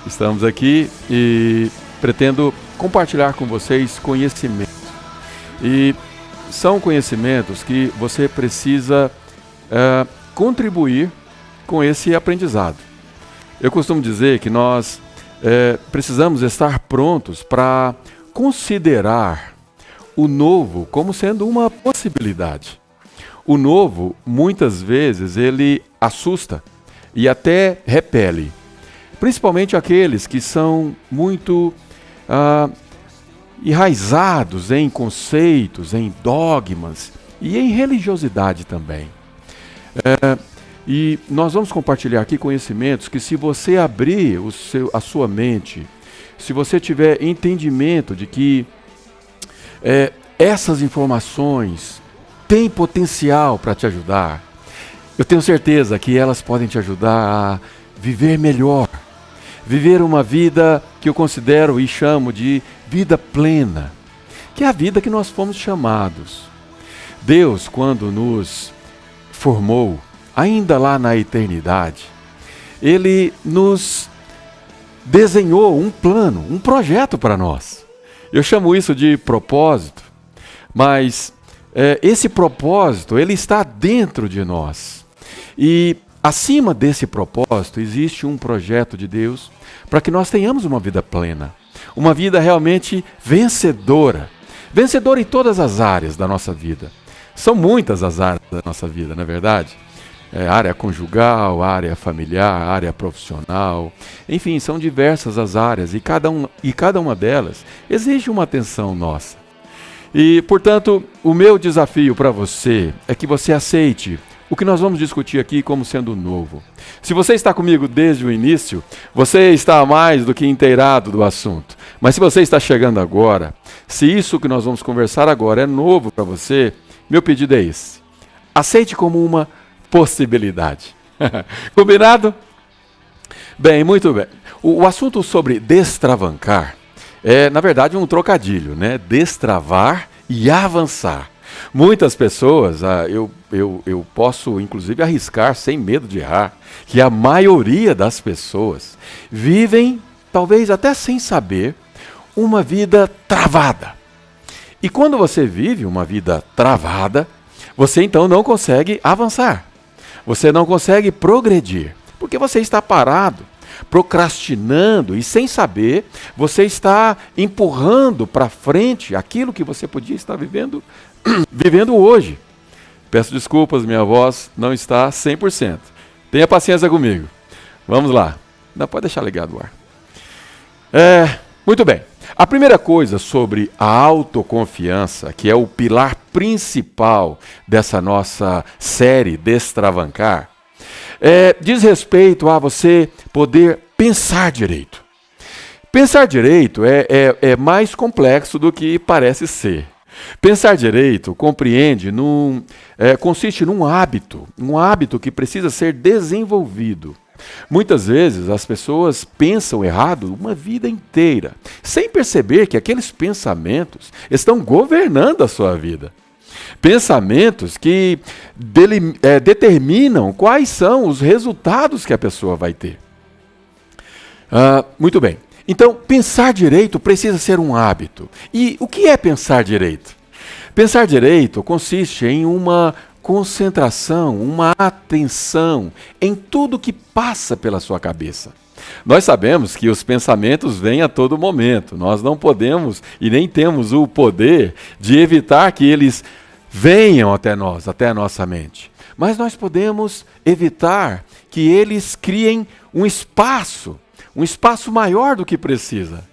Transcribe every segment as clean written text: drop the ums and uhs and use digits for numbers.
Estamos aqui e pretendo compartilhar com vocês conhecimentos. E são conhecimentos que você precisa contribuir com esse aprendizado. Eu costumo dizer que nós precisamos estar prontos para considerar o novo como sendo uma possibilidade. O novo, muitas vezes, ele assusta e até repele. Principalmente aqueles que são muito enraizados em conceitos, em dogmas e em religiosidade também. E nós vamos compartilhar aqui conhecimentos que, se você abrir a sua mente, se você tiver entendimento de que essas informações têm potencial para te ajudar, eu tenho certeza que elas podem te ajudar a viver melhor. Viver uma vida que eu considero e chamo de vida plena, que é a vida que nós fomos chamados. Deus, quando nos formou, ainda lá na eternidade, Ele nos desenhou um plano, um projeto para nós. Eu chamo isso de propósito, mas esse propósito, ele está dentro de nós. E acima desse propósito, existe um projeto de Deus para que nós tenhamos uma vida plena, uma vida realmente vencedora. Vencedora em todas as áreas da nossa vida. São muitas as áreas da nossa vida, não é verdade? Área conjugal, área familiar, área profissional, enfim, são diversas as áreas e cada uma delas exige uma atenção nossa. E, portanto, o meu desafio para você é que você aceite o que nós vamos discutir aqui como sendo novo. Se você está comigo desde o início, você está mais do que inteirado do assunto. Mas se você está chegando agora, se isso que nós vamos conversar agora é novo para você, meu pedido é esse. Aceite como uma possibilidade. Combinado? Bem, muito bem. O assunto sobre destravancar é, na verdade, um trocadilho, né? Destravar e avançar. Muitas pessoas, eu posso inclusive arriscar, sem medo de errar, que a maioria das pessoas vivem, talvez até sem saber, uma vida travada. E quando você vive uma vida travada, você então não consegue avançar. Você não consegue progredir, porque você está parado, procrastinando e sem saber, você está empurrando para frente aquilo que você podia estar vivendo hoje. Peço desculpas, minha voz não está 100%. Tenha paciência comigo. Vamos lá. Não, pode deixar ligado o ar. Muito bem. A primeira coisa sobre a autoconfiança, que é o pilar principal dessa nossa série Destravancar, diz respeito a você poder pensar direito. Pensar direito é mais complexo do que parece ser. Pensar direito consiste num hábito que precisa ser desenvolvido. Muitas vezes as pessoas pensam errado uma vida inteira, sem perceber que aqueles pensamentos estão governando a sua vida. Pensamentos que determinam quais são os resultados que a pessoa vai ter. Muito bem. Então, pensar direito precisa ser um hábito. E o que é pensar direito? Pensar direito consiste em uma concentração, uma atenção em tudo que passa pela sua cabeça. Nós sabemos que os pensamentos vêm a todo momento. Nós não podemos e nem temos o poder de evitar que eles venham até nós, até a nossa mente. Mas nós podemos evitar que eles criem um espaço maior do que precisa.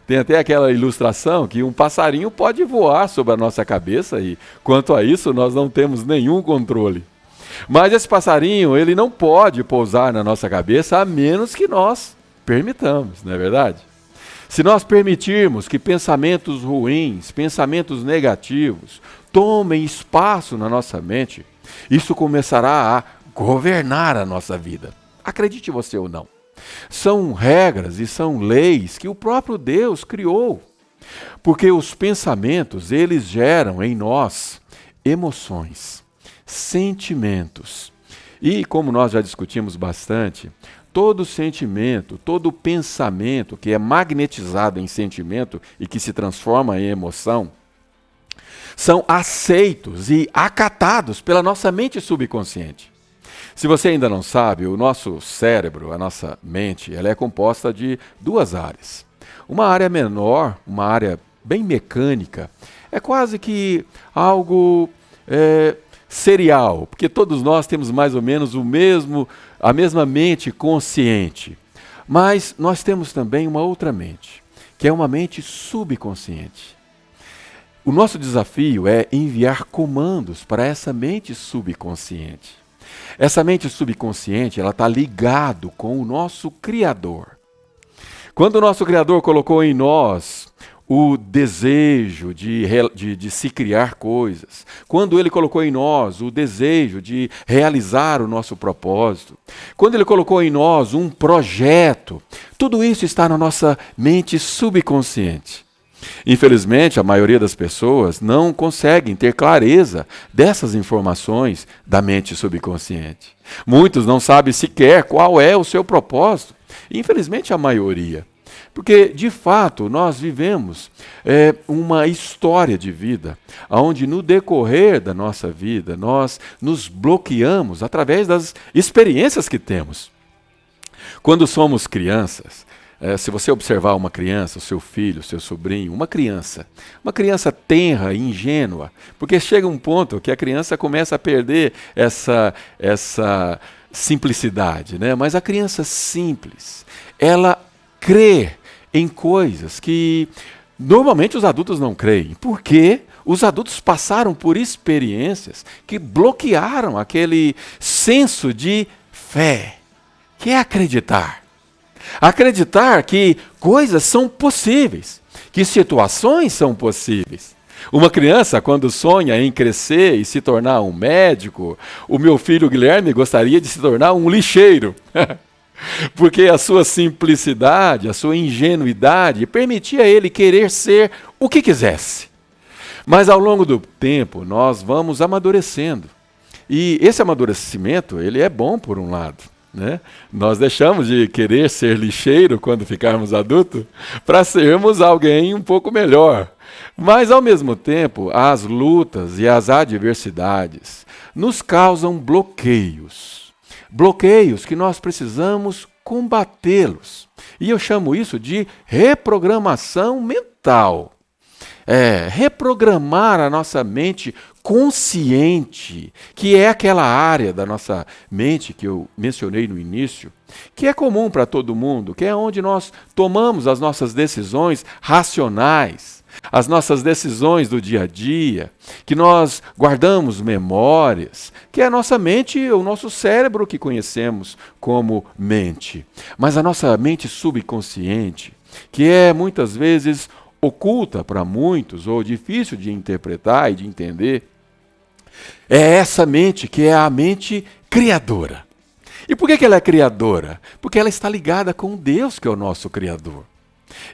Tem até aquela ilustração que um passarinho pode voar sobre a nossa cabeça e, quanto a isso, nós não temos nenhum controle. Mas esse passarinho, ele não pode pousar na nossa cabeça a menos que nós permitamos, não é verdade? Se nós permitirmos que pensamentos ruins, pensamentos negativos, tomem espaço na nossa mente, isso começará a governar a nossa vida. Acredite você ou não. São regras e são leis que o próprio Deus criou. Porque os pensamentos, eles geram em nós emoções, sentimentos. E como nós já discutimos bastante, todo sentimento, todo pensamento que é magnetizado em sentimento e que se transforma em emoção, são aceitos e acatados pela nossa mente subconsciente. Se você ainda não sabe, o nosso cérebro, a nossa mente, ela é composta de duas áreas. Uma área menor, uma área bem mecânica, é quase que algo serial, porque todos nós temos mais ou menos a mesma mente consciente. Mas nós temos também uma outra mente, que é uma mente subconsciente. O nosso desafio é enviar comandos para essa mente subconsciente. Essa mente subconsciente, ela está ligado com o nosso Criador. Quando o nosso Criador colocou em nós o desejo de se criar coisas, quando Ele colocou em nós o desejo de realizar o nosso propósito, quando Ele colocou em nós um projeto, tudo isso está na nossa mente subconsciente. Infelizmente, a maioria das pessoas não conseguem ter clareza dessas informações da mente subconsciente. Muitos não sabem sequer qual é o seu propósito. Infelizmente, a maioria. Porque, de fato, nós vivemos uma história de vida, onde no decorrer da nossa vida, nós nos bloqueamos através das experiências que temos. Quando somos crianças, se você observar uma criança, o seu filho, o seu sobrinho, uma criança tenra e ingênua, porque chega um ponto que a criança começa a perder essa simplicidade, né? Mas a criança simples, ela crê em coisas que normalmente os adultos não creem, porque os adultos passaram por experiências que bloquearam aquele senso de fé, que é acreditar. Acreditar que coisas são possíveis, que situações são possíveis. Uma criança, quando sonha em crescer e se tornar um médico, o meu filho Guilherme gostaria de se tornar um lixeiro. Porque a sua simplicidade, a sua ingenuidade permitia a ele querer ser o que quisesse. Mas ao longo do tempo, nós vamos amadurecendo. E esse amadurecimento, ele é bom por um lado. Né? Nós deixamos de querer ser lixeiro quando ficarmos adultos para sermos alguém um pouco melhor. Mas, ao mesmo tempo, as lutas e as adversidades nos causam bloqueios. Bloqueios que nós precisamos combatê-los. E eu chamo isso de reprogramação mental. Reprogramar a nossa mente consciente, que é aquela área da nossa mente que eu mencionei no início, que é comum para todo mundo, que é onde nós tomamos as nossas decisões racionais, as nossas decisões do dia a dia, que nós guardamos memórias, que é a nossa mente, o nosso cérebro que conhecemos como mente. Mas a nossa mente subconsciente, que é muitas vezes oculta para muitos ou difícil de interpretar e de entender, é essa mente que é a mente criadora. E por que ela é criadora? Porque ela está ligada com Deus, que é o nosso Criador.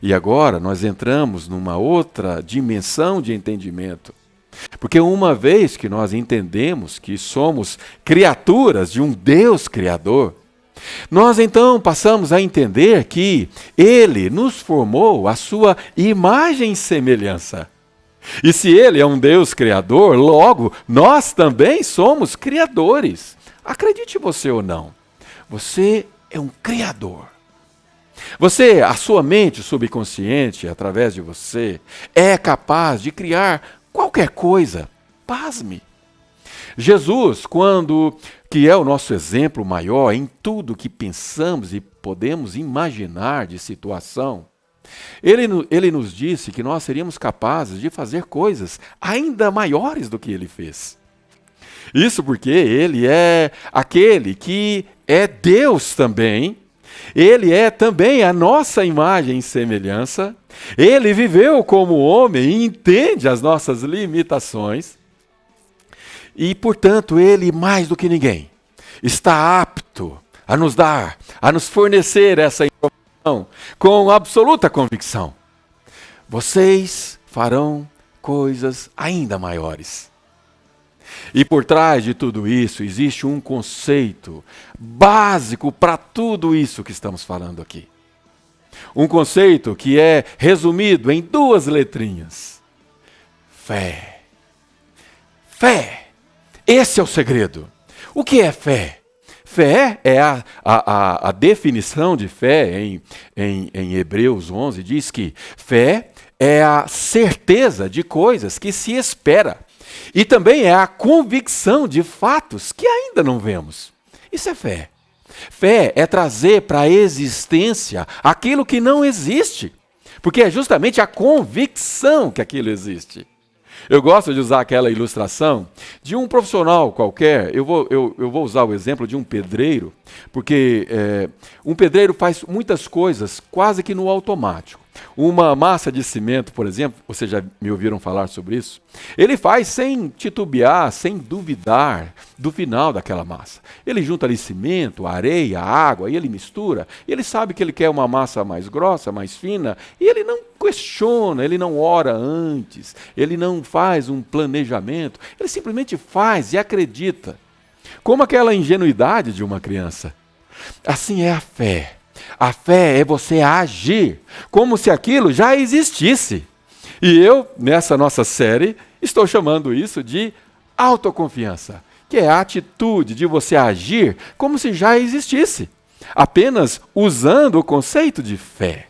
E agora nós entramos numa outra dimensão de entendimento. Porque uma vez que nós entendemos que somos criaturas de um Deus Criador, nós então passamos a entender que Ele nos formou à sua imagem e semelhança. E se Ele é um Deus criador, logo nós também somos criadores. Acredite você ou não, você é um criador. A sua mente subconsciente, através de você, é capaz de criar qualquer coisa. Pasme. Jesus, que é o nosso exemplo maior em tudo que pensamos e podemos imaginar de situação, ele nos disse que nós seríamos capazes de fazer coisas ainda maiores do que ele fez. Isso porque ele é aquele que é Deus também. Ele é também a nossa imagem e semelhança. Ele viveu como homem e entende as nossas limitações. E, portanto, ele, mais do que ninguém, está apto a nos fornecer essa informação com absoluta convicção. Vocês farão coisas ainda maiores. E por trás de tudo isso existe um conceito básico para tudo isso que estamos falando aqui. Um conceito que é resumido em 2 letrinhas. Fé. Fé. Esse é o segredo. O que é fé? Fé é a definição de fé em Hebreus 11, diz que fé é a certeza de coisas que se espera. E também é a convicção de fatos que ainda não vemos. Isso é fé. Fé é trazer para a existência aquilo que não existe. Porque é justamente a convicção que aquilo existe. Eu gosto de usar aquela ilustração de um profissional qualquer. Eu vou usar o exemplo de um pedreiro, porque um pedreiro faz muitas coisas quase que no automático. Uma massa de cimento, por exemplo, vocês já me ouviram falar sobre isso? Ele faz sem titubear, sem duvidar do final daquela massa. Ele junta ali cimento, areia, água, e ele mistura. E ele sabe que ele quer uma massa mais grossa, mais fina, e ele não questiona, ele não ora antes, ele não faz um planejamento, ele simplesmente faz e acredita. Como aquela ingenuidade de uma criança. Assim é a fé. A fé é você agir como se aquilo já existisse. E eu, nessa nossa série, estou chamando isso de autoconfiança, que é a atitude de você agir como se já existisse, apenas usando o conceito de fé.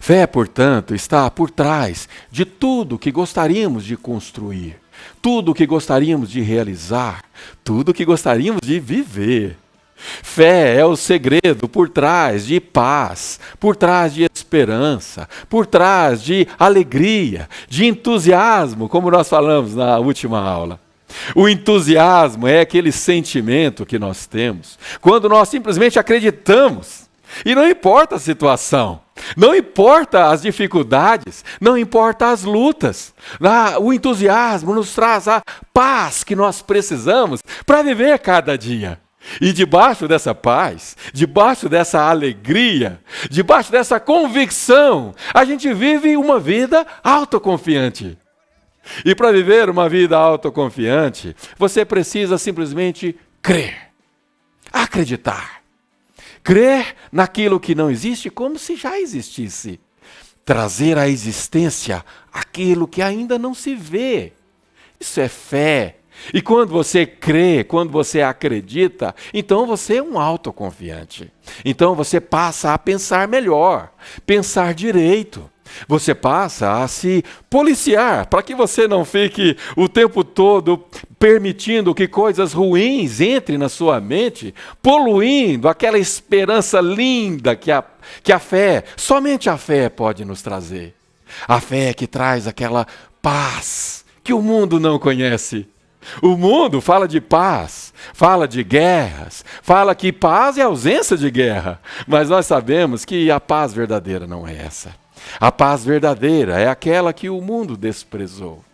Fé, portanto, está por trás de tudo que gostaríamos de construir, tudo que gostaríamos de realizar, tudo que gostaríamos de viver. Fé é o segredo por trás de paz, por trás de esperança, por trás de alegria, de entusiasmo, como nós falamos na última aula. O entusiasmo é aquele sentimento que nós temos quando nós simplesmente acreditamos. E não importa a situação, não importa as dificuldades, não importa as lutas. O entusiasmo nos traz a paz que nós precisamos para viver cada dia. E debaixo dessa paz, debaixo dessa alegria, debaixo dessa convicção, a gente vive uma vida autoconfiante. E para viver uma vida autoconfiante, você precisa simplesmente crer, acreditar. Crer naquilo que não existe como se já existisse. Trazer à existência aquilo que ainda não se vê. Isso é fé. E quando você crê, quando você acredita, então você é um autoconfiante. Então você passa a pensar melhor, pensar direito. Você passa a se policiar para que você não fique o tempo todo permitindo que coisas ruins entrem na sua mente, poluindo aquela esperança linda que a fé, somente a fé pode nos trazer. A fé que traz aquela paz que o mundo não conhece. O mundo fala de paz, fala de guerras, fala que paz é ausência de guerra, mas nós sabemos que a paz verdadeira não é essa. A paz verdadeira é aquela que o mundo desprezou.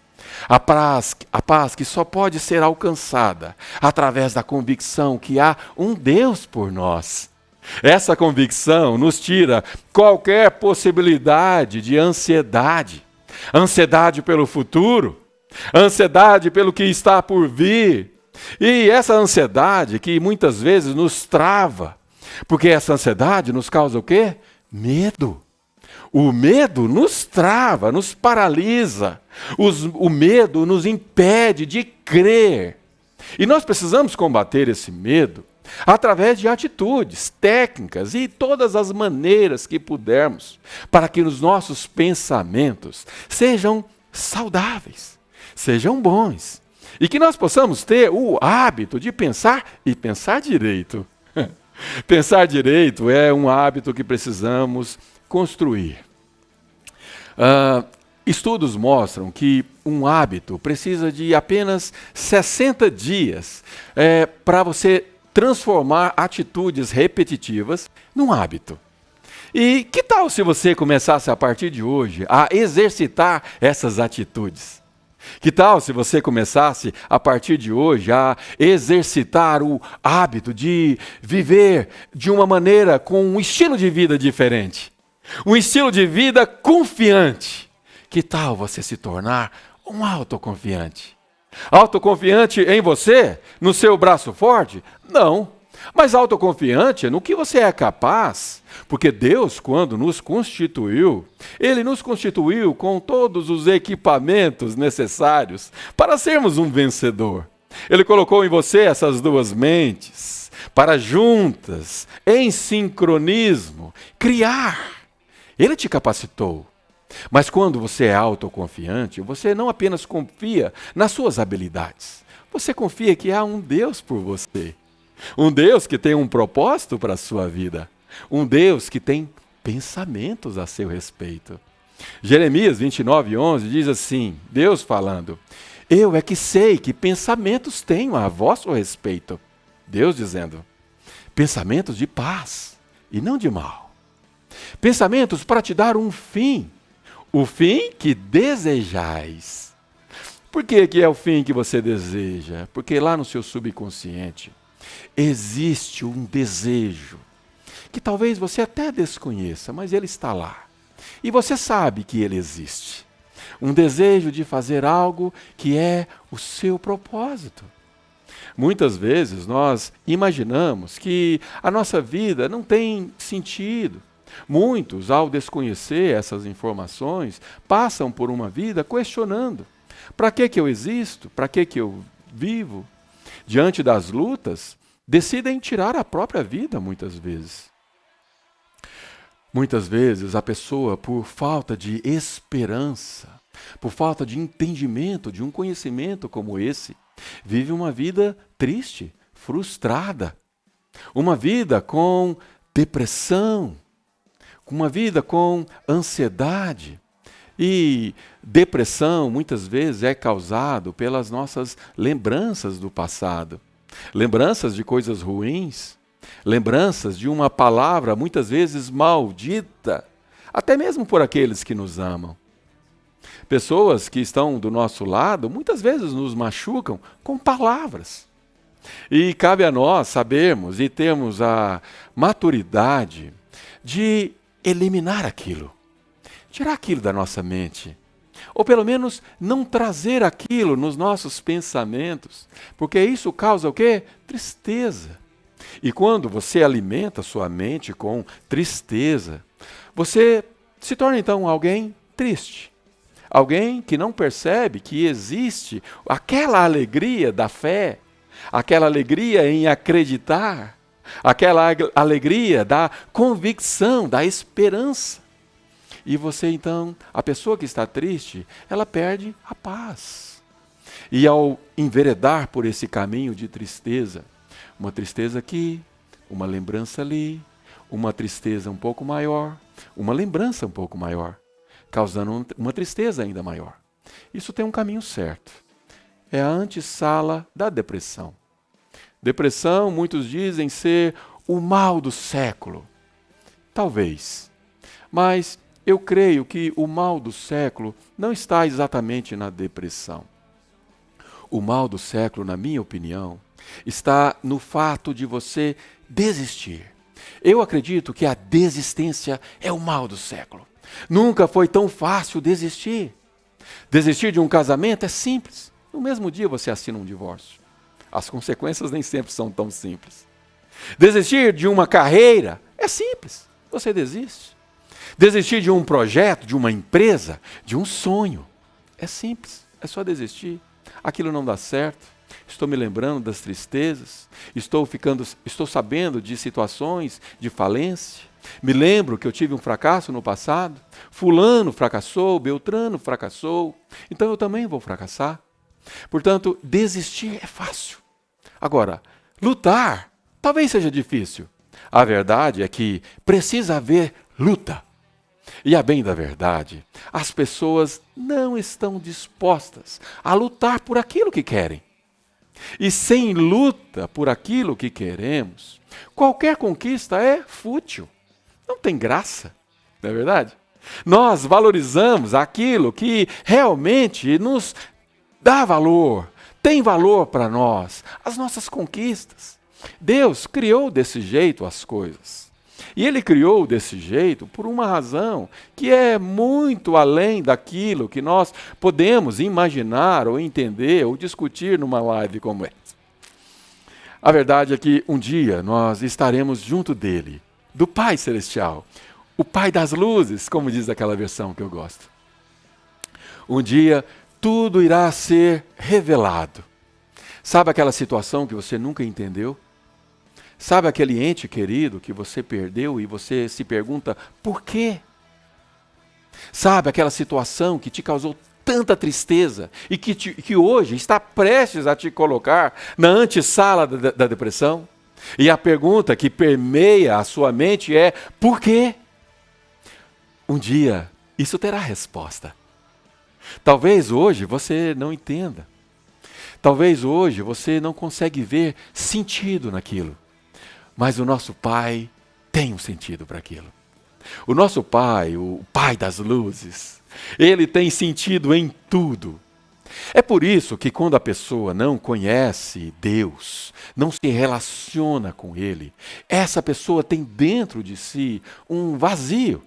A paz que só pode ser alcançada através da convicção que há um Deus por nós. Essa convicção nos tira qualquer possibilidade de ansiedade. Ansiedade pelo futuro, ansiedade pelo que está por vir. E essa ansiedade que muitas vezes nos trava, porque essa ansiedade nos causa o quê? Medo. O medo nos trava, nos paralisa. O medo nos impede de crer. E nós precisamos combater esse medo através de atitudes, técnicas e todas as maneiras que pudermos, para que os nossos pensamentos sejam saudáveis, sejam bons. E que nós possamos ter o hábito de pensar e pensar direito. Pensar direito é um hábito que precisamos construir. Estudos mostram que um hábito precisa de apenas 60 dias para você transformar atitudes repetitivas num hábito. E que tal se você começasse a partir de hoje a exercitar essas atitudes? Que tal se você começasse a partir de hoje a exercitar o hábito de viver de uma maneira com um estilo de vida diferente? Um estilo de vida confiante. Que tal você se tornar um autoconfiante? Autoconfiante em você? No seu braço forte? Não. Mas autoconfiante no que você é capaz. Porque Deus, quando nos constituiu, Ele nos constituiu com todos os equipamentos necessários para sermos um vencedor. Ele colocou em você essas duas mentes para juntas, em sincronismo, criar. Ele te capacitou. Mas quando você é autoconfiante, você não apenas confia nas suas habilidades. Você confia que há um Deus por você. Um Deus que tem um propósito para a sua vida. Um Deus que tem pensamentos a seu respeito. Jeremias 29:11 diz assim, Deus falando, eu é que sei que pensamentos tenho a vosso respeito. Deus dizendo, pensamentos de paz e não de mal. Pensamentos para te dar um fim. O fim que desejais. Por que é o fim que você deseja? Porque lá no seu subconsciente existe um desejo que talvez você até desconheça, mas ele está lá. E você sabe que ele existe. Um desejo de fazer algo que é o seu propósito. Muitas vezes nós imaginamos que a nossa vida não tem sentido. Muitos, ao desconhecer essas informações, passam por uma vida questionando: para que eu existo? Para que eu vivo? Diante das lutas, decidem tirar a própria vida muitas vezes. Muitas vezes a pessoa, por falta de esperança, por falta de entendimento, de um conhecimento como esse, vive uma vida triste, frustrada, uma vida com depressão, uma vida com ansiedade. E depressão muitas vezes é causado pelas nossas lembranças do passado, lembranças de coisas ruins, lembranças de uma palavra muitas vezes maldita, até mesmo por aqueles que nos amam. Pessoas que estão do nosso lado muitas vezes nos machucam com palavras. E cabe a nós sabermos e termos a maturidade de eliminar aquilo, tirar aquilo da nossa mente, ou pelo menos não trazer aquilo nos nossos pensamentos, porque isso causa o quê? Tristeza. E quando você alimenta sua mente com tristeza, você se torna então alguém triste. Alguém que não percebe que existe aquela alegria da fé, aquela alegria em acreditar, aquela alegria da convicção, da esperança. E você então, a pessoa que está triste, ela perde a paz. E ao enveredar por esse caminho de tristeza, uma tristeza aqui, uma lembrança ali, uma tristeza um pouco maior, uma lembrança um pouco maior, causando uma tristeza ainda maior. Isso tem um caminho certo. É a antessala da depressão. Depressão, muitos dizem ser o mal do século. Talvez. Mas eu creio que o mal do século não está exatamente na depressão. O mal do século, na minha opinião, está no fato de você desistir. Eu acredito que a desistência é o mal do século. Nunca foi tão fácil desistir. Desistir de um casamento é simples. No mesmo dia você assina um divórcio. As consequências nem sempre são tão simples. Desistir de uma carreira é simples. Você desiste. Desistir de um projeto, de uma empresa, de um sonho, é simples. É só desistir. Aquilo não dá certo. Estou me lembrando das tristezas. Estou sabendo de situações de falência. Me lembro que eu tive um fracasso no passado. Fulano fracassou, Beltrano fracassou. Então eu também vou fracassar. Portanto, desistir é fácil. Agora, lutar talvez seja difícil. A verdade é que precisa haver luta. E a bem da verdade, as pessoas não estão dispostas a lutar por aquilo que querem. E sem luta por aquilo que queremos, qualquer conquista é fútil. Não tem graça, não é verdade? Nós valorizamos aquilo que realmente nos dá valor, tem valor para nós, as nossas conquistas. Deus criou desse jeito as coisas. E ele criou desse jeito por uma razão que é muito além daquilo que nós podemos imaginar ou entender ou discutir numa live como essa. A verdade é que um dia nós estaremos junto dele, do Pai Celestial, o Pai das luzes, como diz aquela versão que eu gosto. Um dia tudo irá ser revelado. Sabe aquela situação que você nunca entendeu? Sabe aquele ente querido que você perdeu e você se pergunta por quê? Sabe aquela situação que te causou tanta tristeza e que hoje está prestes a te colocar na antessala da depressão? E a pergunta que permeia a sua mente é: por quê? Um dia isso terá resposta. Talvez hoje você não entenda. Talvez hoje você não consegue ver sentido naquilo. Mas o nosso Pai tem um sentido para aquilo. O nosso Pai, o Pai das luzes, Ele tem sentido em tudo. É por isso que quando a pessoa não conhece Deus, não se relaciona com Ele, essa pessoa tem dentro de si um vazio.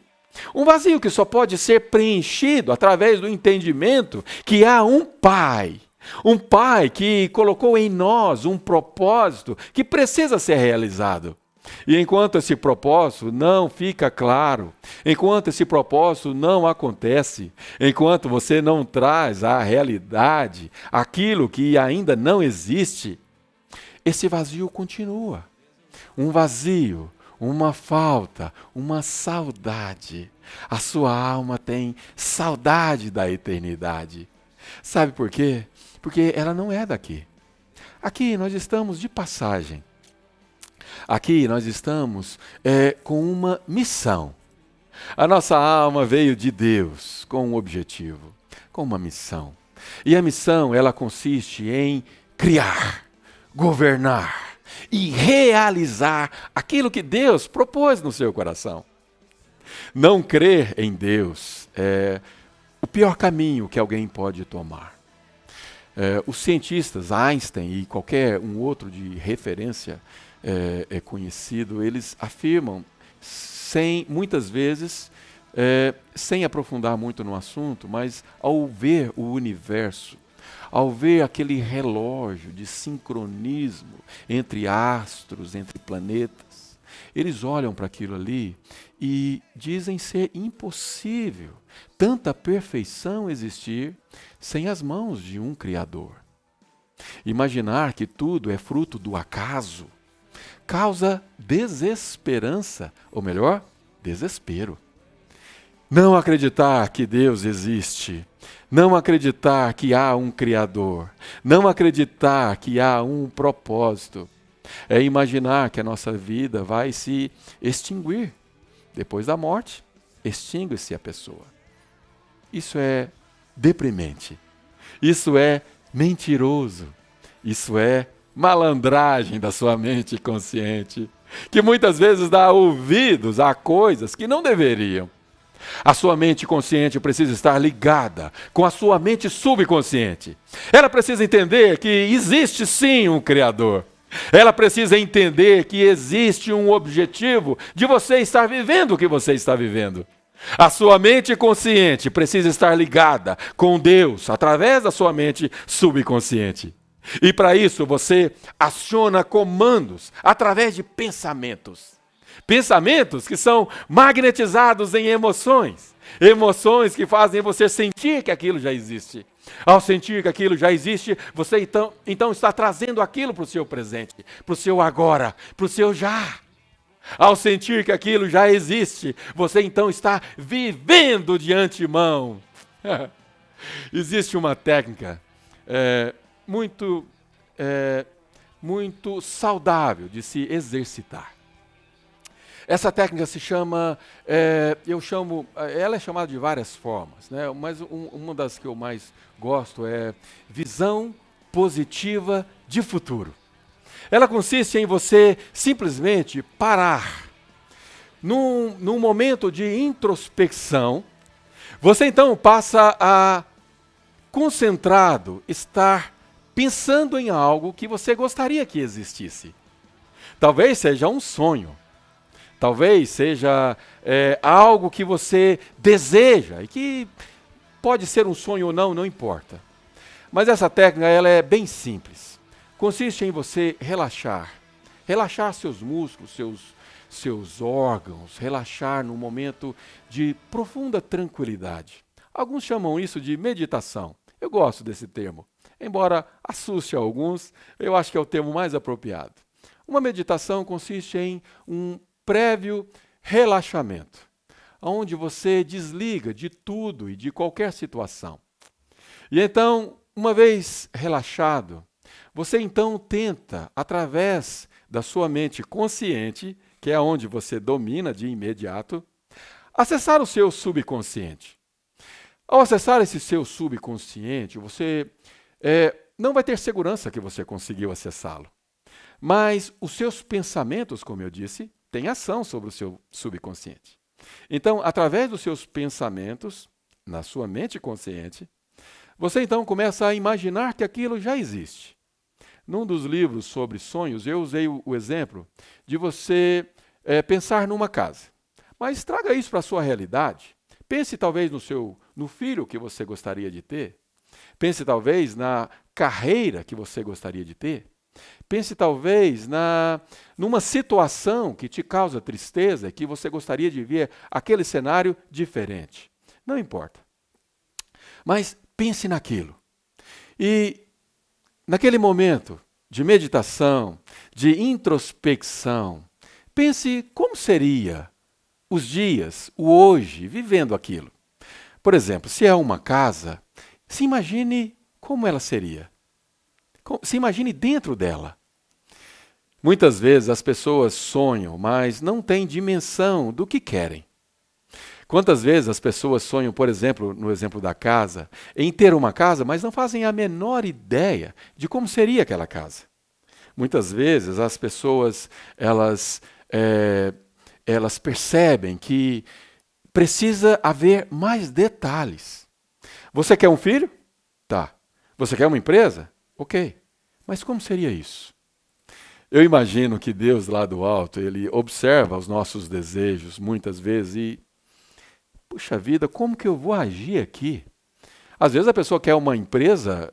Um vazio que só pode ser preenchido através do entendimento que há um Pai. Um Pai que colocou em nós um propósito que precisa ser realizado. E enquanto esse propósito não fica claro, enquanto esse propósito não acontece, enquanto você não traz à realidade aquilo que ainda não existe, esse vazio continua. Um vazio, uma falta, uma saudade. A sua alma tem saudade da eternidade. Sabe por quê? Porque ela não é daqui. Aqui nós estamos de passagem. Aqui nós estamos com uma missão. A nossa alma veio de Deus com um objetivo, com uma missão. E a missão, ela consiste em criar, governar e realizar aquilo que Deus propôs no seu coração. Não crer em Deus é o pior caminho que alguém pode tomar. Os cientistas, Einstein e qualquer um outro de referência conhecido, eles afirmam, muitas vezes, sem aprofundar muito no assunto, mas ao ver o universo, ao ver aquele relógio de sincronismo entre astros, entre planetas, eles olham para aquilo ali e dizem ser impossível tanta perfeição existir sem as mãos de um Criador. Imaginar que tudo é fruto do acaso causa desesperança, ou melhor, desespero. Não acreditar que Deus existe, não acreditar que há um Criador, não acreditar que há um propósito, é imaginar que a nossa vida vai se extinguir. Depois da morte, extingue-se a pessoa. Isso é deprimente. Isso é mentiroso. Isso é malandragem da sua mente consciente, que muitas vezes dá ouvidos a coisas que não deveriam. A sua mente consciente precisa estar ligada com a sua mente subconsciente. Ela precisa entender que existe sim um Criador. Ela precisa entender que existe um objetivo de você estar vivendo o que você está vivendo. A sua mente consciente precisa estar ligada com Deus através da sua mente subconsciente. E para isso você aciona comandos através de pensamentos. Pensamentos que são magnetizados em emoções. Emoções que fazem você sentir que aquilo já existe. Ao sentir que aquilo já existe, você então está trazendo aquilo para o seu presente, para o seu agora, para o seu já. Ao sentir que aquilo já existe, você então está vivendo de antemão. Existe uma técnica muito saudável de se exercitar. Essa técnica se chama, ela é chamada de várias formas, né? Mas uma das que eu mais gosto é visão positiva de futuro. Ela consiste em você simplesmente parar. Num momento de introspecção, você então passa a, concentrado, estar pensando em algo que você gostaria que existisse. Talvez seja um sonho. Talvez seja algo que você deseja e que pode ser um sonho ou não, não importa. Mas essa técnica ela é bem simples. Consiste em você relaxar. Relaxar seus músculos, seus órgãos, relaxar num momento de profunda tranquilidade. Alguns chamam isso de meditação. Eu gosto desse termo. Embora assuste alguns, eu acho que é o termo mais apropriado. Uma meditação consiste em um prévio relaxamento, onde você desliga de tudo e de qualquer situação. E então, uma vez relaxado, você então tenta, através da sua mente consciente, que é onde você domina de imediato, acessar o seu subconsciente. Ao acessar esse seu subconsciente, você não vai ter segurança que você conseguiu acessá-lo. Mas os seus pensamentos, como eu disse, têm ação sobre o seu subconsciente. Então, através dos seus pensamentos, na sua mente consciente, você então começa a imaginar que aquilo já existe. Num dos livros sobre sonhos, eu usei o exemplo de você pensar numa casa. Mas traga isso para a sua realidade. Pense talvez no filho que você gostaria de ter. Pense talvez na carreira que você gostaria de ter. Pense talvez numa situação que te causa tristeza, que você gostaria de ver aquele cenário diferente. Não importa. Mas pense naquilo. E naquele momento de meditação, de introspecção, pense como seria os dias, o hoje, vivendo aquilo. Por exemplo, se é uma casa, se imagine como ela seria. Se imagine dentro dela. Muitas vezes as pessoas sonham, mas não têm dimensão do que querem. Quantas vezes as pessoas sonham, por exemplo, no exemplo da casa, em ter uma casa, mas não fazem a menor ideia de como seria aquela casa. Muitas vezes as pessoas elas percebem que precisa haver mais detalhes. Você quer um filho? Tá. Você quer uma empresa? Ok. Mas como seria isso? Eu imagino que Deus lá do alto, Ele observa os nossos desejos muitas vezes e, puxa vida, como que eu vou agir aqui? Às vezes a pessoa quer uma empresa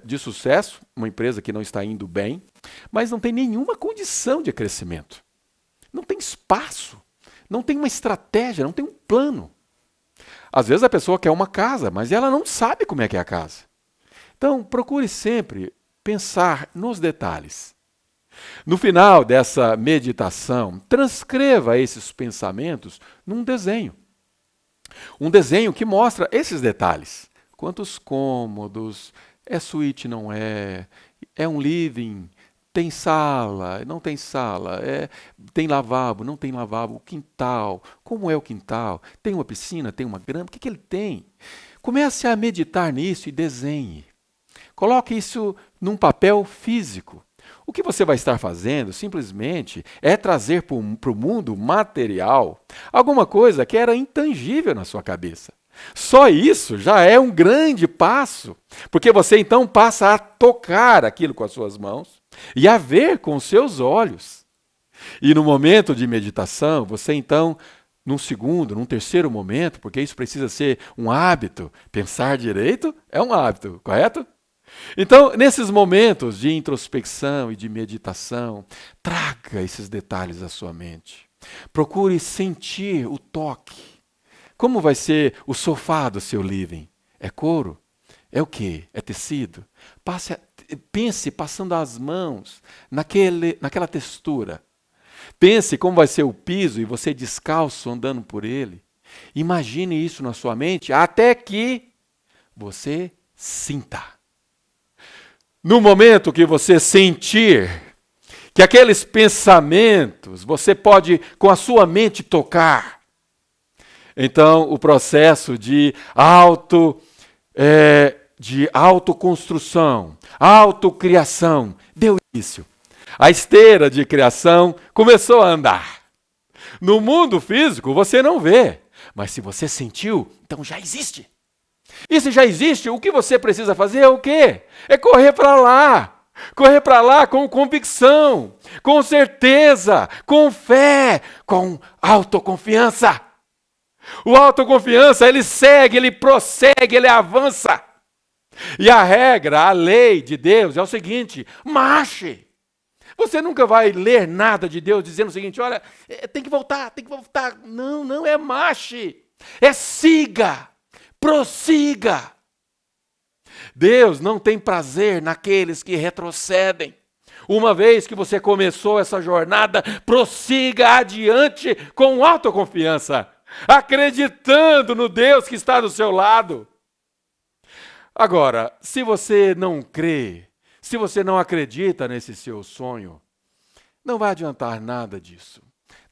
de sucesso, uma empresa que não está indo bem, mas não tem nenhuma condição de crescimento. Não tem espaço, não tem uma estratégia, não tem um plano. Às vezes a pessoa quer uma casa, mas ela não sabe como é que é a casa. Então, procure sempre pensar nos detalhes. No final dessa meditação, transcreva esses pensamentos num desenho. Um desenho que mostra esses detalhes. Quantos cômodos, é suíte, não é um living, tem sala, não tem sala, tem lavabo, não tem lavabo, o quintal, como é o quintal, tem uma piscina, tem uma grama, o que ele tem? Comece a meditar nisso e desenhe. Coloque isso num papel físico. O que você vai estar fazendo simplesmente é trazer para o mundo material alguma coisa que era intangível na sua cabeça. Só isso já é um grande passo, porque você então passa a tocar aquilo com as suas mãos e a ver com os seus olhos. E no momento de meditação, você então, num segundo, num terceiro momento, porque isso precisa ser um hábito, pensar direito é um hábito, correto? Então, nesses momentos de introspecção e de meditação, traga esses detalhes à sua mente. Procure sentir o toque. Como vai ser o sofá do seu living? É couro? É o quê? É tecido? Pense passando as mãos naquela textura. Pense como vai ser o piso e você descalço andando por ele. Imagine isso na sua mente até que você sinta. No momento que você sentir que aqueles pensamentos você pode com a sua mente tocar, então o processo de autoconstrução, autocriação deu início. A esteira de criação começou a andar. No mundo físico você não vê, mas se você sentiu, então já existe. E se já existe, o que você precisa fazer é o quê? É correr para lá. Correr para lá com convicção, com certeza, com fé, com autoconfiança. O autoconfiança, ele segue, ele prossegue, ele avança. E a regra, a lei de Deus é o seguinte: marche. Você nunca vai ler nada de Deus dizendo o seguinte: olha, tem que voltar, tem que voltar. Não, não é marche. É siga, prossiga. Deus não tem prazer naqueles que retrocedem. Uma vez que você começou essa jornada, prossiga adiante com autoconfiança, acreditando no Deus que está do seu lado. Agora, se você não crê, se você não acredita nesse seu sonho, não vai adiantar nada disso.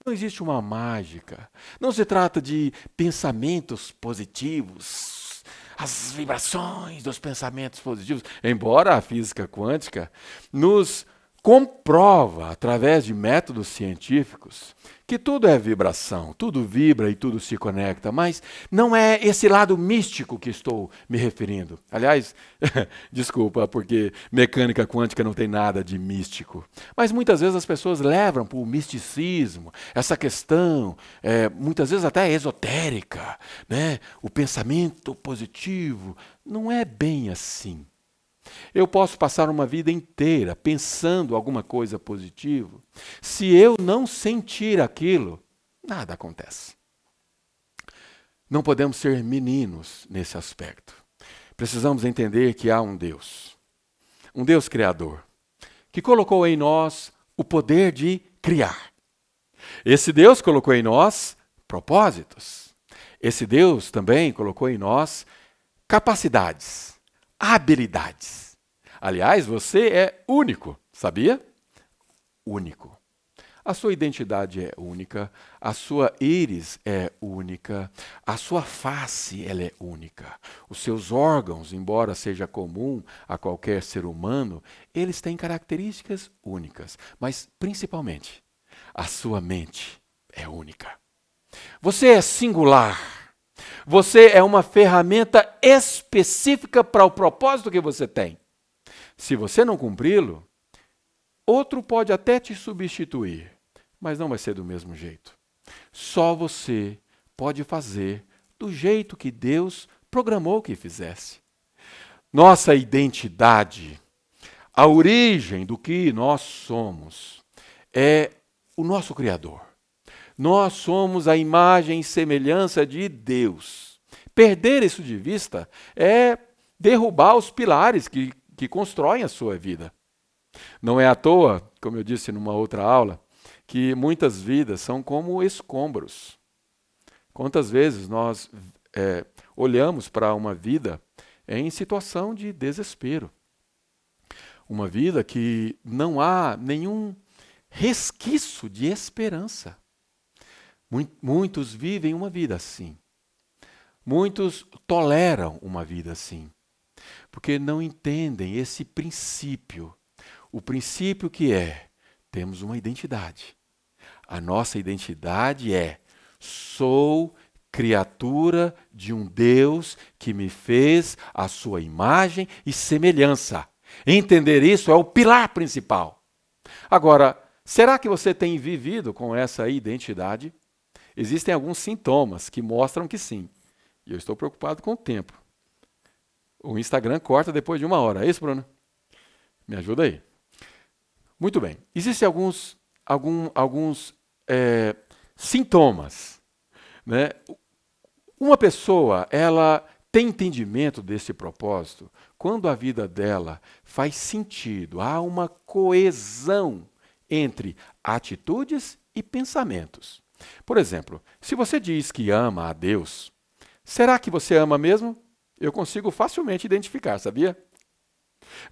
Não existe uma mágica. Não se trata de pensamentos positivos, as vibrações dos pensamentos positivos, embora a física quântica nos comprova, através de métodos científicos, que tudo é vibração, tudo vibra e tudo se conecta, mas não é esse lado místico que estou me referindo. Aliás, desculpa, porque mecânica quântica não tem nada de místico. Mas muitas vezes as pessoas levam para o misticismo, essa questão, muitas vezes até esotérica, né? O pensamento positivo. Não é bem assim. Eu posso passar uma vida inteira pensando alguma coisa positiva. Se eu não sentir aquilo, nada acontece. Não podemos ser meninos nesse aspecto. Precisamos entender que há um Deus criador, que colocou em nós o poder de criar. Esse Deus colocou em nós propósitos. Esse Deus também colocou em nós capacidades, habilidades. Aliás, você é único, sabia? Único. A sua identidade é única, a sua íris é única, a sua face ela é única. Os seus órgãos, embora seja comum a qualquer ser humano, eles têm características únicas, mas principalmente a sua mente é única. Você é singular. Você é uma ferramenta específica para o propósito que você tem. Se você não cumpri-lo, outro pode até te substituir, mas não vai ser do mesmo jeito. Só você pode fazer do jeito que Deus programou que fizesse. Nossa identidade, a origem do que nós somos, é o nosso Criador. Nós somos a imagem e semelhança de Deus. Perder isso de vista é derrubar os pilares que constroem a sua vida. Não é à toa, como eu disse numa outra aula, que muitas vidas são como escombros. Quantas vezes nós olhamos para uma vida em situação de desespero? Uma vida que não há nenhum resquício de esperança. Muitos vivem uma vida assim. Muitos toleram uma vida assim. Porque não entendem esse princípio. O princípio que temos uma identidade. A nossa identidade sou criatura de um Deus que me fez a sua imagem e semelhança. Entender isso é o pilar principal. Agora, será que você tem vivido com essa identidade? Existem alguns sintomas que mostram que sim. E eu estou preocupado com o tempo. O Instagram corta depois de 1 hora. É isso, Bruno? Me ajuda aí. Muito bem. Existem alguns sintomas. Né? Uma pessoa, ela tem entendimento desse propósito quando a vida dela faz sentido. Há uma coesão entre atitudes e pensamentos. Por exemplo, se você diz que ama a Deus, será que você ama mesmo? Eu consigo facilmente identificar, sabia?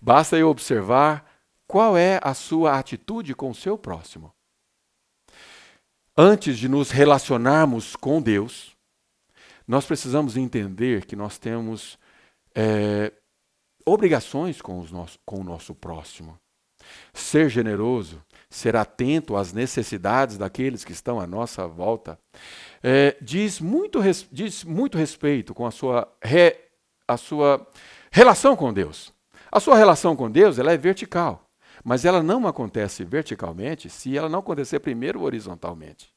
Basta eu observar qual é a sua atitude com o seu próximo. Antes de nos relacionarmos com Deus, nós precisamos entender que nós temos obrigações com o nosso próximo. Ser generoso, ser atento às necessidades daqueles que estão à nossa volta, diz muito respeito com a sua relação com Deus. A sua relação com Deus, ela é vertical, mas ela não acontece verticalmente se ela não acontecer primeiro horizontalmente.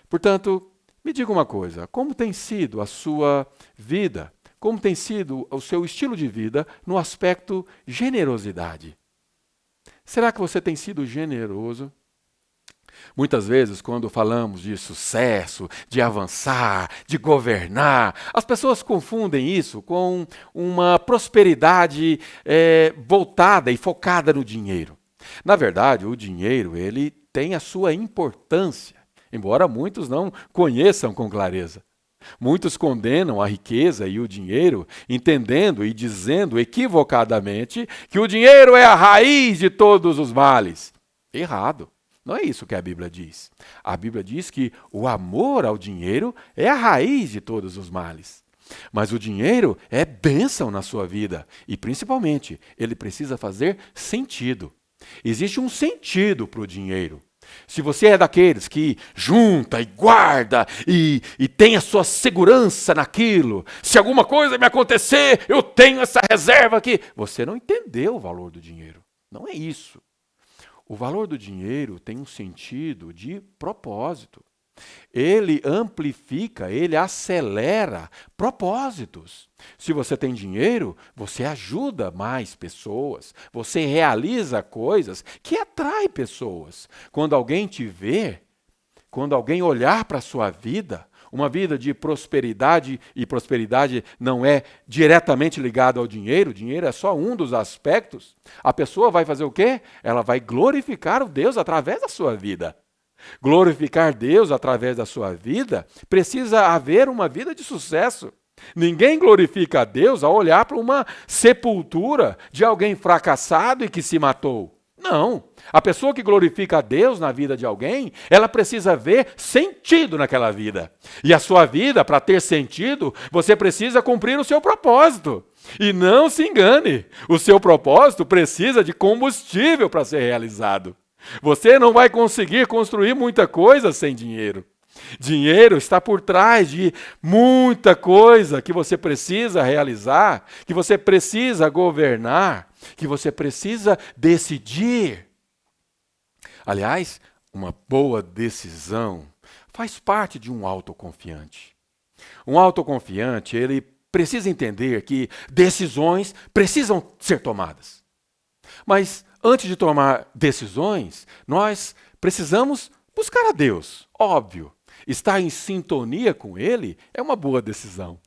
Portanto, me diga uma coisa, como tem sido a sua vida, como tem sido o seu estilo de vida no aspecto generosidade? Será que você tem sido generoso? Muitas vezes, quando falamos de sucesso, de avançar, de governar, as pessoas confundem isso com uma prosperidade voltada e focada no dinheiro. Na verdade, o dinheiro ele tem a sua importância, embora muitos não conheçam com clareza. Muitos condenam a riqueza e o dinheiro, entendendo e dizendo equivocadamente que o dinheiro é a raiz de todos os males. Errado. Não é isso que a Bíblia diz. A Bíblia diz que o amor ao dinheiro é a raiz de todos os males. Mas o dinheiro é bênção na sua vida e, principalmente, ele precisa fazer sentido. Existe um sentido para o dinheiro. Se você é daqueles que junta e guarda e tem a sua segurança naquilo, se alguma coisa me acontecer, eu tenho essa reserva aqui. Você não entendeu o valor do dinheiro. Não é isso. O valor do dinheiro tem um sentido de propósito. Ele amplifica, ele acelera propósitos. Se você tem dinheiro, você ajuda mais pessoas, você realiza coisas que atraem pessoas. Quando alguém te vê, quando alguém olhar para a sua vida, uma vida de prosperidade, e prosperidade não é diretamente ligada ao dinheiro, o dinheiro é só um dos aspectos, a pessoa vai fazer o quê? Ela vai glorificar o Deus através da sua vida. Glorificar Deus através da sua vida, precisa haver uma vida de sucesso. Ninguém glorifica a Deus ao olhar para uma sepultura de alguém fracassado e que se matou. Não. A pessoa que glorifica a Deus na vida de alguém, ela precisa ver sentido naquela vida. E a sua vida, para ter sentido, você precisa cumprir o seu propósito. E não se engane, o seu propósito precisa de combustível para ser realizado. Você não vai conseguir construir muita coisa sem dinheiro. Dinheiro está por trás de muita coisa que você precisa realizar, que você precisa governar, que você precisa decidir. Aliás, uma boa decisão faz parte de um autoconfiante. Um autoconfiante, ele precisa entender que decisões precisam ser tomadas. Mas antes de tomar decisões, nós precisamos buscar a Deus, óbvio. Estar em sintonia com Ele é uma boa decisão.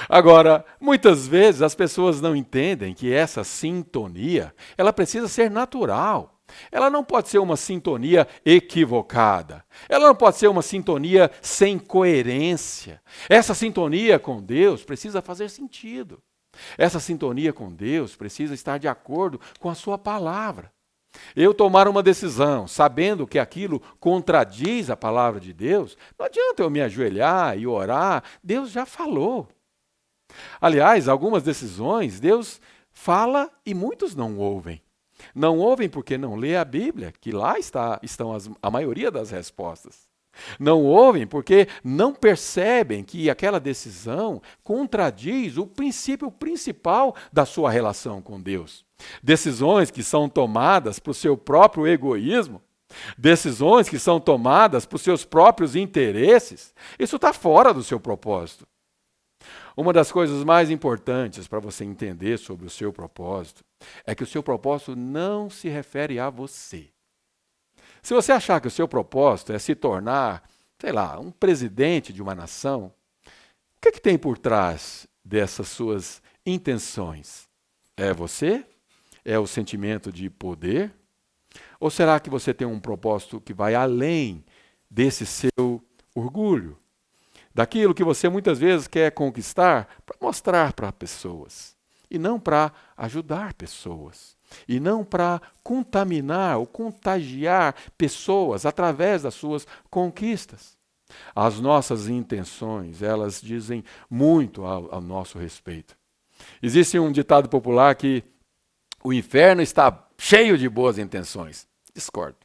Agora, muitas vezes as pessoas não entendem que essa sintonia, ela precisa ser natural. Ela não pode ser uma sintonia equivocada. Ela não pode ser uma sintonia sem coerência. Essa sintonia com Deus precisa fazer sentido. Essa sintonia com Deus precisa estar de acordo com a sua palavra. Eu tomar uma decisão sabendo que aquilo contradiz a palavra de Deus, não adianta eu me ajoelhar e orar, Deus já falou. Aliás, algumas decisões Deus fala e muitos não ouvem. Não ouvem porque não lê a Bíblia, que lá estão a maioria das respostas. Não ouvem porque não percebem que aquela decisão contradiz o princípio principal da sua relação com Deus. Decisões que são tomadas para o seu próprio egoísmo, decisões que são tomadas para os seus próprios interesses, isso está fora do seu propósito. Uma das coisas mais importantes para você entender sobre o seu propósito é que o seu propósito não se refere a você. Se você achar que o seu propósito é se tornar, sei lá, um presidente de uma nação, o que tem por trás dessas suas intenções? É você? É o sentimento de poder? Ou será que você tem um propósito que vai além desse seu orgulho? Daquilo que você muitas vezes quer conquistar para mostrar para pessoas, e não para ajudar pessoas. E não para contaminar ou contagiar pessoas através das suas conquistas. As nossas intenções, elas dizem muito ao nosso respeito. Existe um ditado popular que o inferno está cheio de boas intenções. Discordo.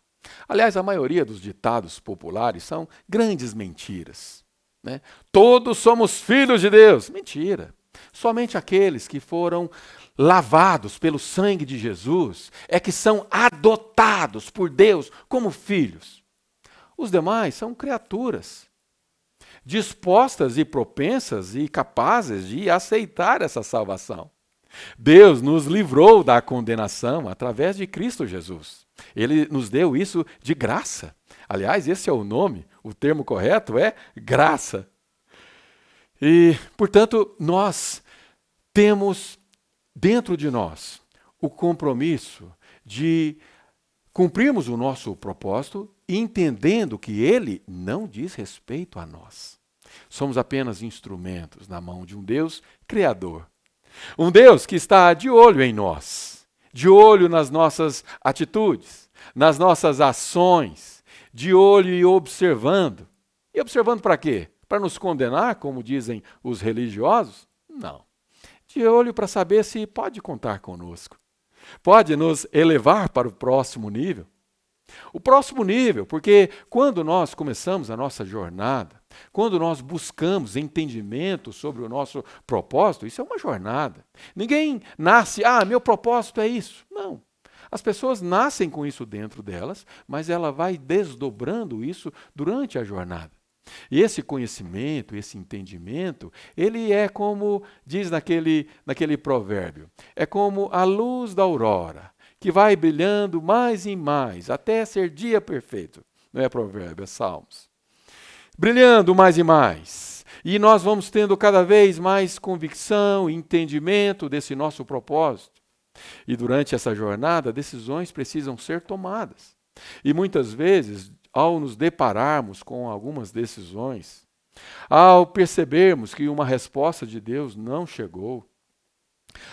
Aliás, a maioria dos ditados populares são grandes mentiras. Né? Todos somos filhos de Deus. Mentira. Somente aqueles que foram lavados pelo sangue de Jesus, é que são adotados por Deus como filhos. Os demais são criaturas, dispostas e propensas e capazes de aceitar essa salvação. Deus nos livrou da condenação através de Cristo Jesus. Ele nos deu isso de graça. Aliás, esse é o nome, o termo correto é graça. E, portanto, nós temos dentro de nós o compromisso de cumprirmos o nosso propósito, entendendo que ele não diz respeito a nós. Somos apenas instrumentos na mão de um Deus criador. Um Deus que está de olho em nós, de olho nas nossas atitudes, nas nossas ações, de olho e observando. E observando para quê? Para nos condenar, como dizem os religiosos? Não. De olho para saber se pode contar conosco. Pode nos elevar para o próximo nível. O próximo nível, porque quando nós começamos a nossa jornada, quando nós buscamos entendimento sobre o nosso propósito, isso é uma jornada. Ninguém nasce, meu propósito é isso. Não. As pessoas nascem com isso dentro delas, mas ela vai desdobrando isso durante a jornada. E esse conhecimento, esse entendimento, ele é como, diz naquele provérbio, é como a luz da aurora, que vai brilhando mais e mais, até ser dia perfeito. Não é provérbio, é Salmos. Brilhando mais e mais. E nós vamos tendo cada vez mais convicção e entendimento desse nosso propósito. E durante essa jornada, decisões precisam ser tomadas. E muitas vezes, ao nos depararmos com algumas decisões, ao percebermos que uma resposta de Deus não chegou,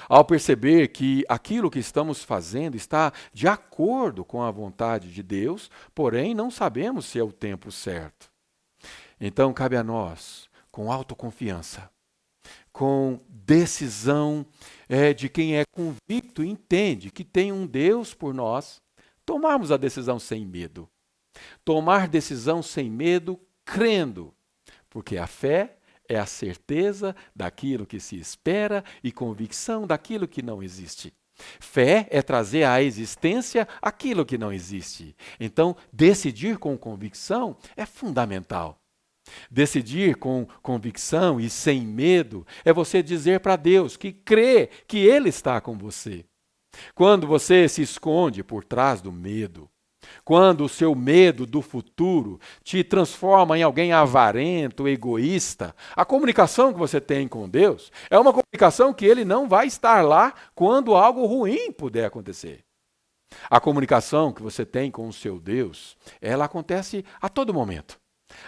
ao perceber que aquilo que estamos fazendo está de acordo com a vontade de Deus, porém não sabemos se é o tempo certo. Então cabe a nós, com autoconfiança, com decisão de quem é convicto e entende que tem um Deus por nós, tomarmos a decisão sem medo. Tomar decisão sem medo, crendo, porque a fé é a certeza daquilo que se espera e convicção daquilo que não existe. Fé é trazer à existência aquilo que não existe. Então, decidir com convicção é fundamental. Decidir com convicção e sem medo é você dizer para Deus que crê que Ele está com você. Quando você se esconde por trás do medo, quando o seu medo do futuro te transforma em alguém avarento, egoísta, a comunicação que você tem com Deus é uma comunicação que Ele não vai estar lá quando algo ruim puder acontecer. A comunicação que você tem com o seu Deus, ela acontece a todo momento.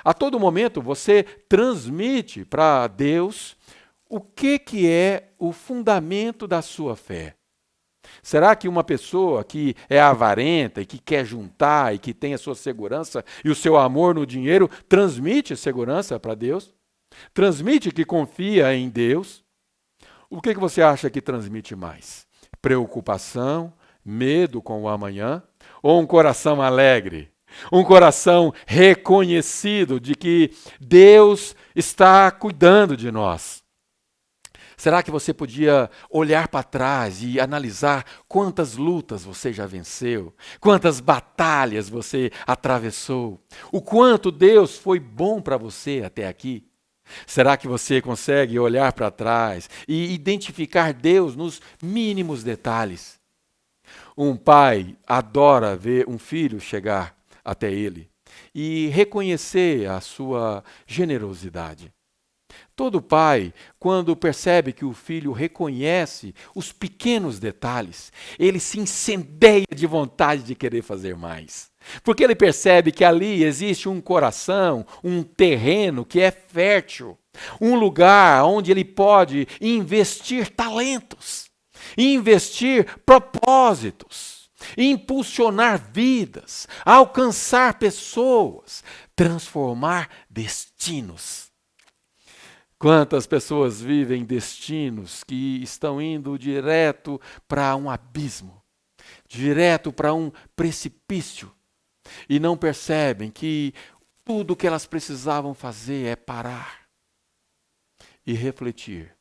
A todo momento você transmite para Deus o que é o fundamento da sua fé. Será que uma pessoa que é avarenta e que quer juntar e que tem a sua segurança e o seu amor no dinheiro transmite segurança para Deus? Transmite que confia em Deus? O que você acha que transmite mais? Preocupação, medo com o amanhã? Ou um coração alegre? Um coração reconhecido de que Deus está cuidando de nós? Será que você podia olhar para trás e analisar quantas lutas você já venceu? Quantas batalhas você atravessou? O quanto Deus foi bom para você até aqui? Será que você consegue olhar para trás e identificar Deus nos mínimos detalhes? Um pai adora ver um filho chegar até ele e reconhecer a sua generosidade. Todo pai, quando percebe que o filho reconhece os pequenos detalhes, ele se incendeia de vontade de querer fazer mais. Porque ele percebe que ali existe um coração, um terreno que é fértil, um lugar onde ele pode investir talentos, investir propósitos, impulsionar vidas, alcançar pessoas, transformar destinos. Quantas pessoas vivem destinos que estão indo direto para um abismo, direto para um precipício, e não percebem que tudo o que elas precisavam fazer é parar e refletir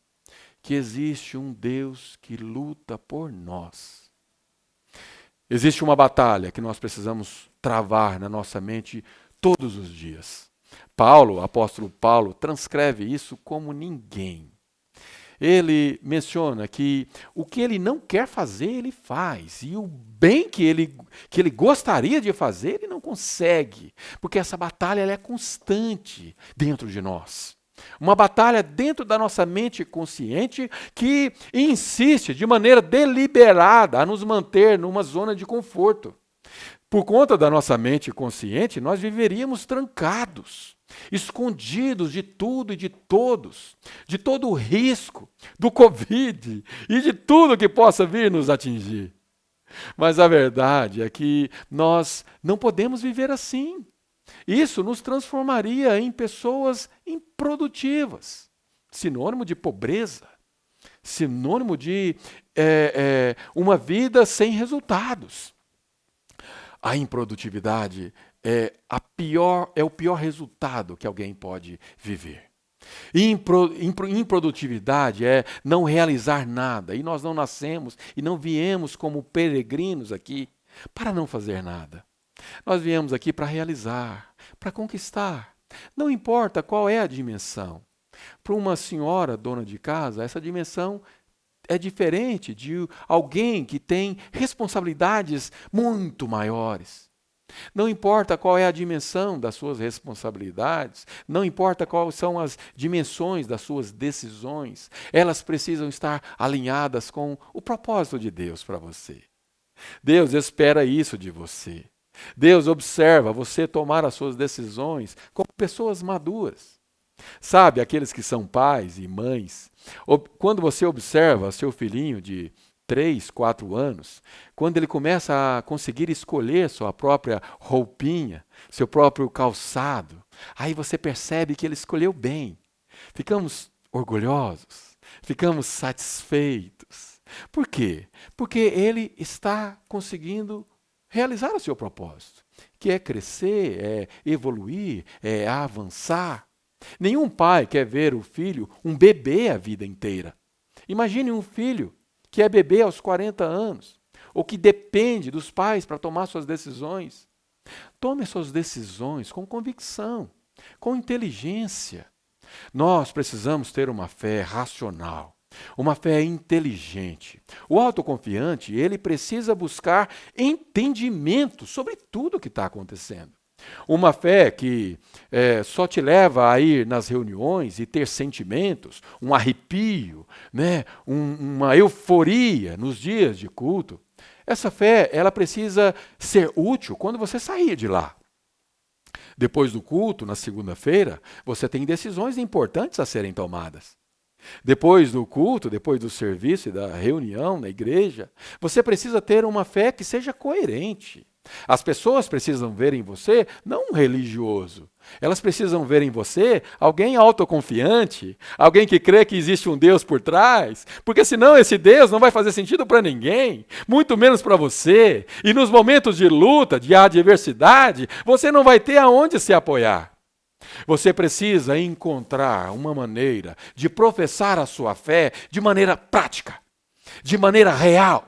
que existe um Deus que luta por nós. Existe uma batalha que nós precisamos travar na nossa mente todos os dias. Paulo, o apóstolo Paulo, transcreve isso como ninguém. Ele menciona que o que ele não quer fazer, ele faz. E o bem que ele gostaria de fazer, ele não consegue. Porque essa batalha ela é constante dentro de nós. Uma batalha dentro da nossa mente consciente que insiste de maneira deliberada a nos manter numa zona de conforto. Por conta da nossa mente consciente, nós viveríamos trancados, escondidos de tudo e de todos, de todo o risco, do Covid e de tudo que possa vir nos atingir. Mas a verdade é que nós não podemos viver assim. Isso nos transformaria em pessoas improdutivas, sinônimo de pobreza, sinônimo de uma vida sem resultados. A improdutividade é o pior resultado que alguém pode viver. Improdutividade é não realizar nada. E nós não nascemos e não viemos como peregrinos aqui para não fazer nada. Nós viemos aqui para realizar, para conquistar. Não importa qual é a dimensão. Para uma senhora dona de casa, essa dimensão é diferente de alguém que tem responsabilidades muito maiores. Não importa qual é a dimensão das suas responsabilidades, não importa quais são as dimensões das suas decisões, elas precisam estar alinhadas com o propósito de Deus para você. Deus espera isso de você. Deus observa você tomar as suas decisões como pessoas maduras. Sabe, aqueles que são pais e mães, quando você observa seu filhinho de 3, 4 anos, quando ele começa a conseguir escolher sua própria roupinha, seu próprio calçado, aí você percebe que ele escolheu bem. Ficamos orgulhosos, ficamos satisfeitos. Por quê? Porque ele está conseguindo realizar o seu propósito, que é crescer, é evoluir, é avançar. Nenhum pai quer ver o filho um bebê a vida inteira. Imagine um filho que é bebê aos 40 anos, ou que depende dos pais para tomar suas decisões. Tome suas decisões com convicção, com inteligência. Nós precisamos ter uma fé racional, uma fé inteligente. O autoconfiante, ele precisa buscar entendimento sobre tudo o que está acontecendo. Uma fé que só te leva a ir nas reuniões e ter sentimentos, um arrepio, né? Uma euforia nos dias de culto. Essa fé, ela precisa ser útil quando você sair de lá. Depois do culto, na segunda-feira, você tem decisões importantes a serem tomadas. Depois do culto, depois do serviço e da reunião na igreja, você precisa ter uma fé que seja coerente. As pessoas precisam ver em você não um religioso. Elas precisam ver em você alguém autoconfiante, alguém que crê que existe um Deus por trás, porque senão esse Deus não vai fazer sentido para ninguém, muito menos para você. E nos momentos de luta, de adversidade, você não vai ter aonde se apoiar. Você precisa encontrar uma maneira de professar a sua fé de maneira prática, de maneira real.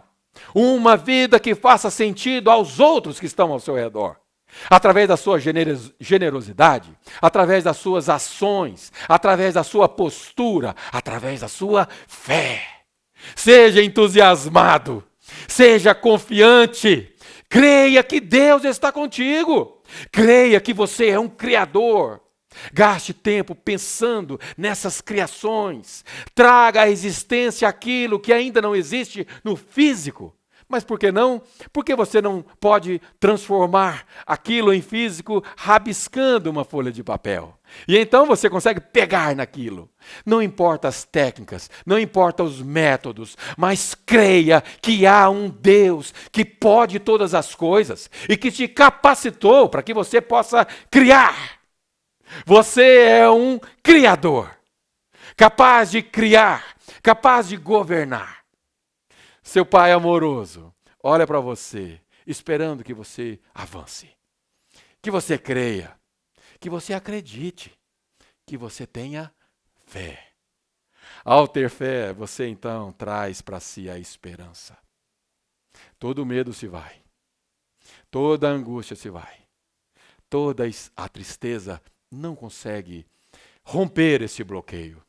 Uma vida que faça sentido aos outros que estão ao seu redor. Através da sua generosidade, através das suas ações, através da sua postura, através da sua fé. Seja entusiasmado, seja confiante, creia que Deus está contigo, creia que você é um criador. Gaste tempo pensando nessas criações. Traga à existência aquilo que ainda não existe no físico. Mas por que não? Porque você não pode transformar aquilo em físico rabiscando uma folha de papel. E então você consegue pegar naquilo. Não importa as técnicas, não importa os métodos, mas creia que há um Deus que pode todas as coisas e que te capacitou para que você possa criar. Você é um criador, capaz de criar, capaz de governar. Seu pai amoroso olha para você, esperando que você avance, que você creia, que você acredite, que você tenha fé. Ao ter fé, você então traz para si a esperança. Todo medo se vai. Toda angústia se vai. Toda a tristeza não consegue romper esse bloqueio.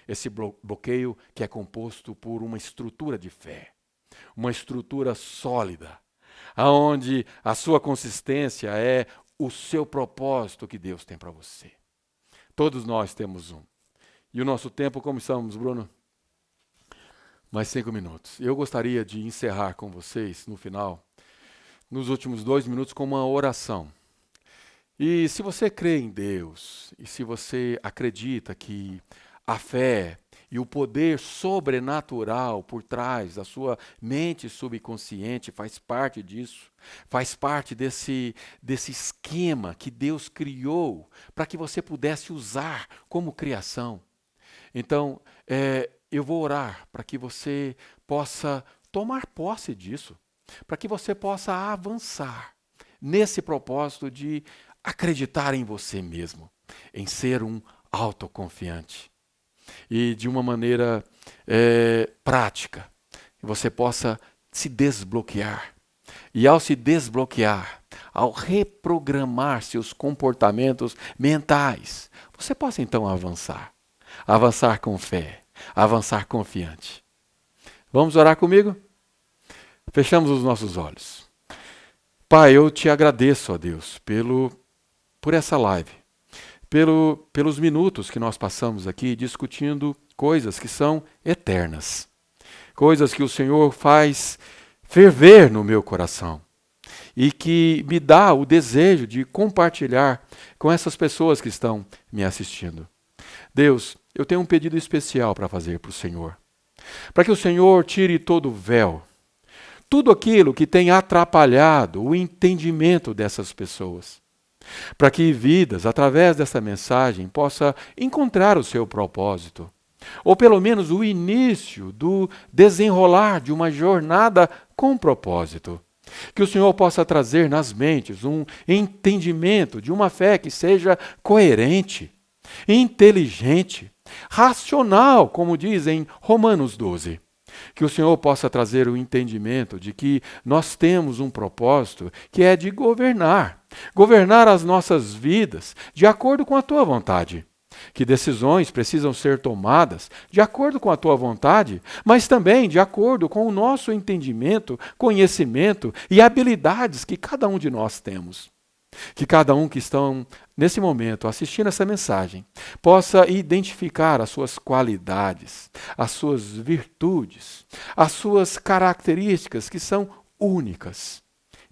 Esse bloqueio que é composto por uma estrutura de fé. Uma estrutura sólida. Onde a sua consistência é o seu propósito que Deus tem para você. Todos nós temos um. E o nosso tempo, como estamos, Bruno? Mais 5 minutos. Eu gostaria de encerrar com vocês, no final, nos últimos 2 minutos, com uma oração. E se você crê em Deus, e se você acredita que a fé e o poder sobrenatural por trás da sua mente subconsciente faz parte disso, faz parte desse esquema que Deus criou para que você pudesse usar como criação. Então, eu vou orar para que você possa tomar posse disso, para que você possa avançar nesse propósito de acreditar em você mesmo, em ser um autoconfiante. E de uma maneira prática, você possa se desbloquear. E ao se desbloquear, ao reprogramar seus comportamentos mentais, você possa então avançar. Avançar com fé, avançar confiante. Vamos orar comigo? Fechamos os nossos olhos. Pai, eu te agradeço, ó Deus, por essa live, pelos minutos que nós passamos aqui discutindo coisas que são eternas, coisas que o Senhor faz ferver no meu coração e que me dá o desejo de compartilhar com essas pessoas que estão me assistindo. Deus, eu tenho um pedido especial para fazer para o Senhor, para que o Senhor tire todo o véu, tudo aquilo que tem atrapalhado o entendimento dessas pessoas, para que vidas, através dessa mensagem, possa encontrar o seu propósito, ou pelo menos o início do desenrolar de uma jornada com propósito. Que o Senhor possa trazer nas mentes um entendimento de uma fé que seja coerente, inteligente, racional, como diz em Romanos 12. Que o Senhor possa trazer o entendimento de que nós temos um propósito que é de governar as nossas vidas de acordo com a tua vontade. Que decisões precisam ser tomadas de acordo com a tua vontade, mas também de acordo com o nosso entendimento, conhecimento e habilidades que cada um de nós temos. Que cada um que estão nesse momento assistindo essa mensagem possa identificar as suas qualidades, as suas virtudes, as suas características que são únicas.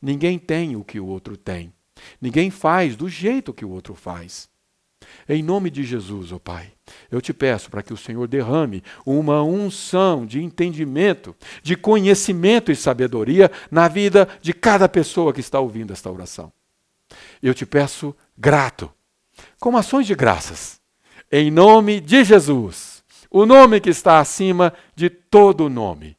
Ninguém tem o que o outro tem. Ninguém faz do jeito que o outro faz. Em nome de Jesus, ó Pai, eu te peço para que o Senhor derrame uma unção de entendimento, de conhecimento e sabedoria na vida de cada pessoa que está ouvindo esta oração. Eu te peço grato, com ações de graças, em nome de Jesus, o nome que está acima de todo nome.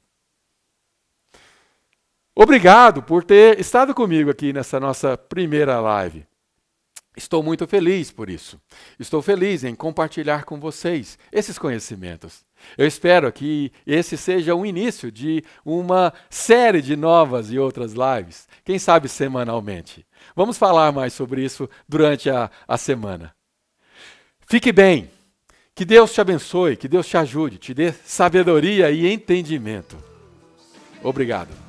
Obrigado por ter estado comigo aqui nessa nossa primeira live. Estou muito feliz por isso. Estou feliz em compartilhar com vocês esses conhecimentos. Eu espero que esse seja o início de uma série de novas e outras lives, quem sabe semanalmente. Vamos falar mais sobre isso durante a semana. Fique bem, que Deus te abençoe, que Deus te ajude, te dê sabedoria e entendimento. Obrigado.